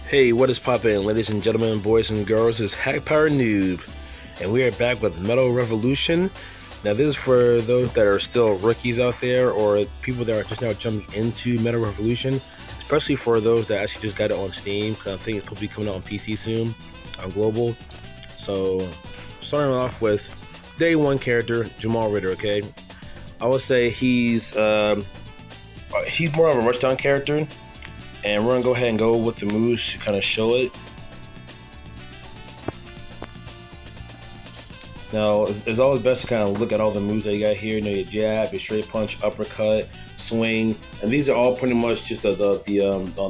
Hey, what is poppin', ladies and gentlemen, boys and girls? It's HackPowerdNube, and we are back with Metal Revolution. Now, this is for those that are still rookies out there, or people that are just now jumping into Metal Revolution, especially for those that actually just got it on Steam, because I think it's probably coming out on PC soon, on global. So, starting off with day one character, Jamal Ritter, okay? I would say he's more of a rushdown character. And we're gonna go ahead and go with the moves to kind of show it. Now, it's always best to kind of look at all the moves that you got here. You know, your jab, your straight punch, uppercut, swing, and these are all pretty much just the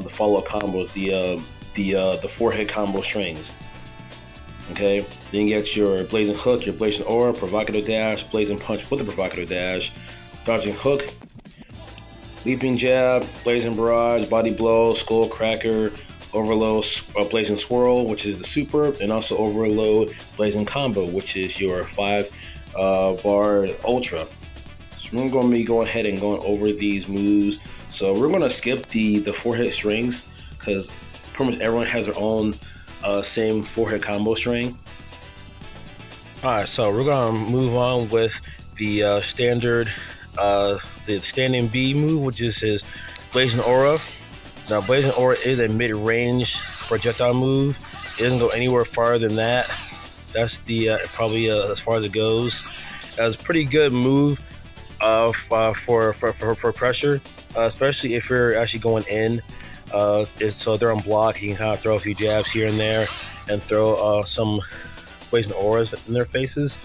follow-up combos, the four-hit combo strings. Okay, then you get your blazing hook, your blazing aura, provocative dash, blazing punch with the provocative dash, dodging hook, leaping jab, blazing barrage, body blow, skull cracker, overload, blazing swirl, which is the super, and also overload, blazing combo, which is your 5-bar ultra. So we're going to be going ahead and going over these moves. So we're going to skip the 4-hit strings because pretty much everyone has their own same 4-hit combo string. All right, so we're going to move on with the standard. The standing B move, which is his Blazing Aura. Now, Blazing Aura is a mid-range projectile move. It doesn't go anywhere farther than that. That's the probably as far as it goes. It's a pretty good move for pressure, especially if you're actually going in. So they're on block, you can kind of throw a few jabs here and there and throw some Blazing Auras in their faces.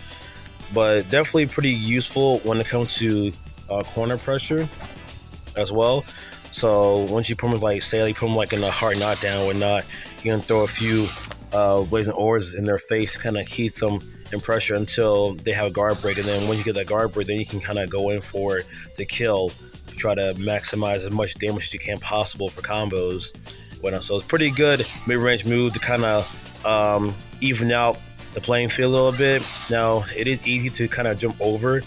But definitely pretty useful when it comes to corner pressure as well. So once you put them like, say, like put them like in a hard knockdown or whatnot, you can throw a few blazing auras in their face to kind of keep them in pressure until they have a guard break. And then once you get that guard break, then you can kind of go in for the kill to try to maximize as much damage as you can possible for combos. So it's pretty good mid-range move to kind of even out the playing field a little bit. Now, it is easy to kind of jump over.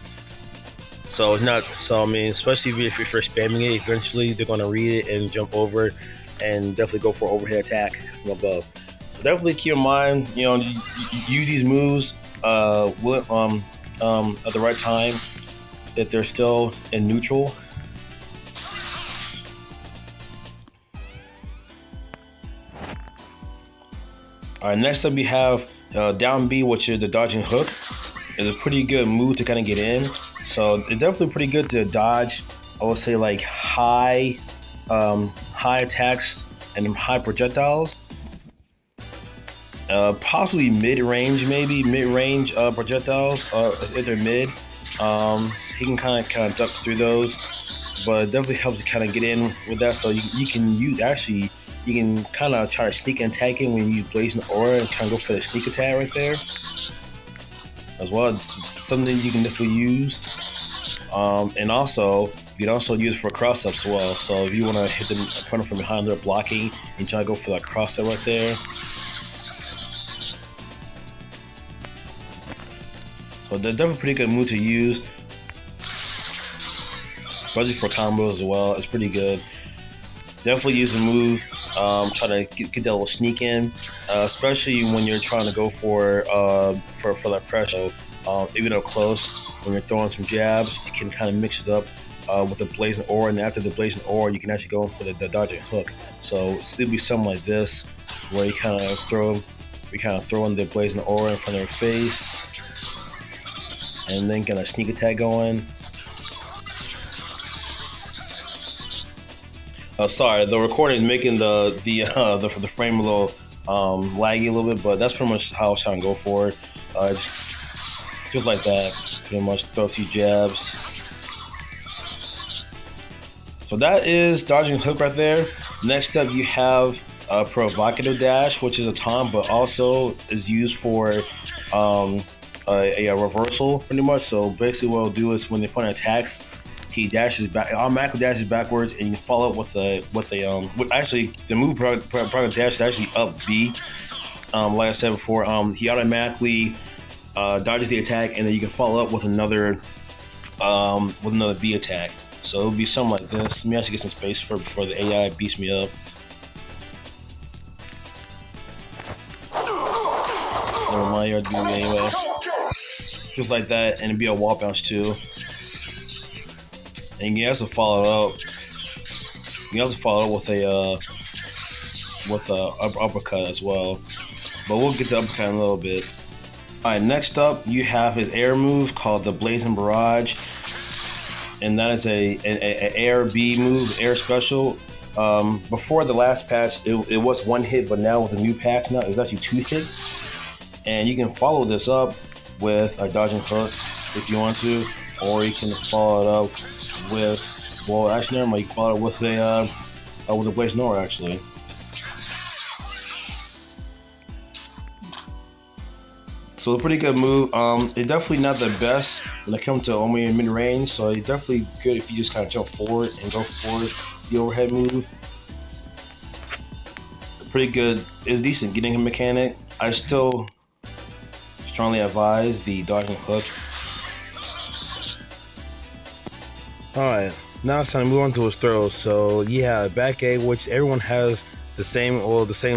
So it's not, I mean, especially if you're spamming it, eventually they're going to read it and jump over and definitely go for overhead attack from above. So definitely keep in mind, you use these moves at the right time if they're still in neutral. All right, next up we have down B, which is the dodging hook. It's a pretty good move to kind of get in. So it's definitely pretty good to dodge, I would say, like high attacks and high projectiles. Possibly mid-range projectiles if they're mid. He can kind of duck through those, but it definitely helps to kind of get in with that. So you can kind of try to sneak and attack it when you blaze an aura and kind of go for the sneak attack right there as well. It's something you can definitely use. And also, you can also use it for cross-up as well. So if you want to hit the opponent from behind, they're blocking, and try to go for that cross-up right there. So they're definitely a pretty good move to use, especially for combos as well. It's pretty good. Definitely use the move. Try to get that little sneak in, especially when you're trying to go for that pressure. Even though close, when you're throwing some jabs, you can kind of mix it up with the blazing aura, and after the blazing aura, you can actually go in for the dodging hook. So it'll be something like this, where you kind of throw in the blazing aura in front of their face, and then get a sneak attack going. Sorry, the recording is making the frame a little laggy a little bit, but that's pretty much how I was trying to go for it. Just like that, pretty much throw a few jabs. So that is dodging hook right there. Next up, you have Provocative Dash, which is a taunt, but also is used for a reversal, pretty much. So basically, what it'll do is when the opponent attacks, he dashes back, automatically dashes backwards, and you follow up with actually the move Provocative Dash is actually up B. Like I said before, he automatically dodges the attack, and then you can follow up with another B attack. So it'll be something like this. Let me actually get some space before the AI beats me up. for my yard dude anyway. Just like that, and it'd be a wall bounce too. And you can also follow it up. You can also follow it with a uppercut as well. But we'll get to uppercut in a little bit. Alright, next up you have his air move called the Blazing Barrage. And that is a air B move, air special. Before the last patch, it was one hit, but now with the new patch now, it's actually 2 hits. And you can follow this up with a dodging hook if you want to, or you can follow it up with, well, actually, never mind, you can follow it with a Blazing Barrage, actually. So a pretty good move. It's definitely not the best when it comes to only mid range. So it's definitely good if you just kind of jump forward and go forward the overhead move. Pretty good. It's decent getting a mechanic. I still strongly advise the dodging hook. All right, now it's time to move on to his throws. So yeah, back A, which everyone has the same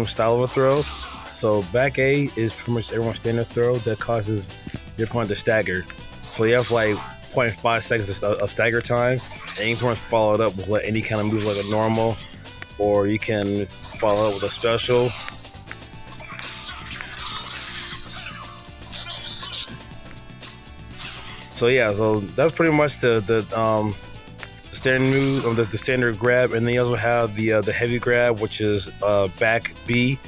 style of a throw. So back A is pretty much everyone's standard throw that causes your opponent to stagger. So you have like 0.5 seconds of stagger time, and you can follow it up with like any kind of move like a normal, or you can follow up with a special. So yeah, so that's pretty much the standard move of the standard grab, and then you also have the heavy grab, which is back B,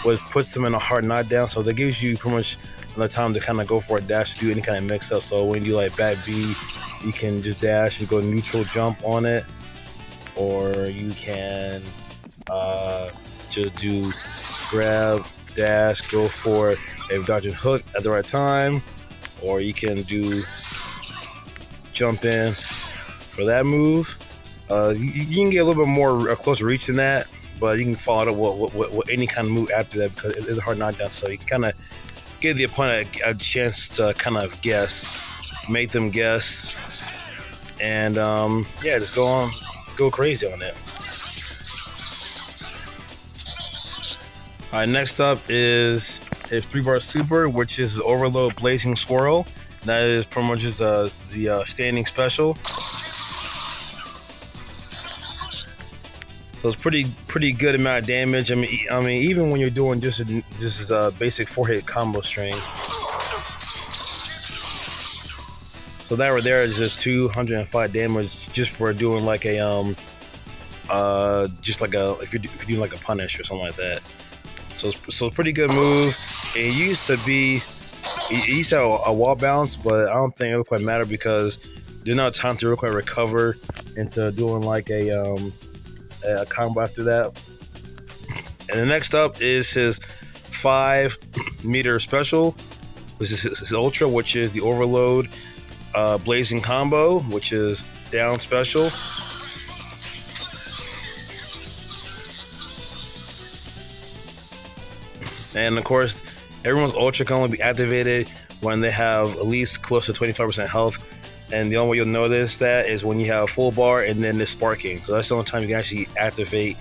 which puts them in a hard knockdown. So that gives you pretty much enough time to kind of go for a dash to do any kind of mix up. So when you like back B, you can just dash and go neutral jump on it, or you can just do grab, dash, go for a dodging hook at the right time, or you can do jump in for that move. You can get a little bit more close reach than that, but you can follow it up with any kind of move after that, because it's a hard knockdown. So you can kind of give the opponent a chance to kind of guess, make them guess, and yeah, just go crazy on it. All right, next up is his 3-bar super, which is Overload Blazing Swirl. That is pretty much just the standing special. So it's pretty good amount of damage. I mean, even when you're doing just a basic 4-hit combo string. So that right there is just 205 damage just for doing like a just like a if you're doing like a punish or something like that. So it's a pretty good move. It used to have a wall bounce, but I don't think it would quite matter because there's not time to real quick recover into doing like a combo after that. And the next up is his 5-meter special, which is his ultra, which is the Overload Blazing combo, which is down special. And of course, everyone's ultra can only be activated when they have at least close to 25% health. And the only way you'll notice that is when you have full bar and then it's sparking. So that's the only time you can actually activate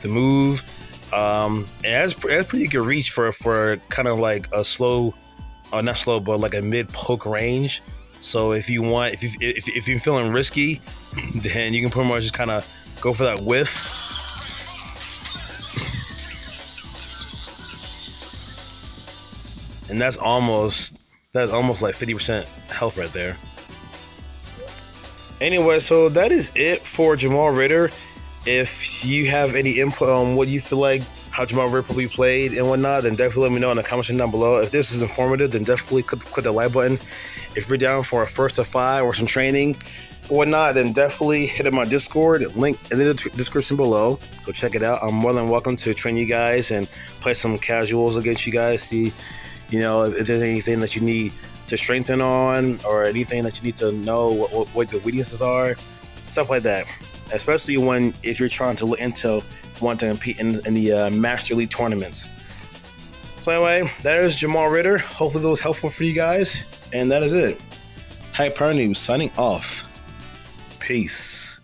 the move. And it has pretty good reach for kind of like a slow, not slow, but like a mid poke range. So if you want, if you're feeling risky, then you can pretty much just kind of go for that whiff. And that's almost like 50% health right there. Anyway, so that is it for Jamal Ritter. If you have any input on what you feel like, how Jamal Ritter probably played and whatnot, then definitely let me know in the comments down below. If this is informative, then definitely click the like button. If you're down for a 1st to 5 or some training or whatnot, then definitely hit up my Discord, link in the description below. Go check it out. I'm more than welcome to train you guys and play some casuals against you guys. See, you know, if there's anything that you need to strengthen on, or anything that you need to know what the weaknesses are, stuff like that. Especially if you're trying to look into wanting to compete in the Master League tournaments. So anyway, that is Jamal Ritter. Hopefully that was helpful for you guys, and that is it. HackPowerdNube signing off. Peace.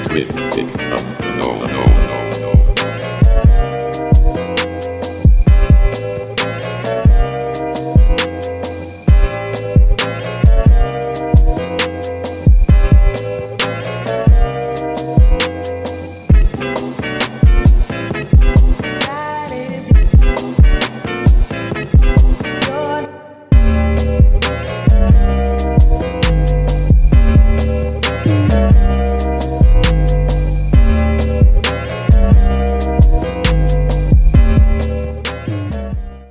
Twin pick up.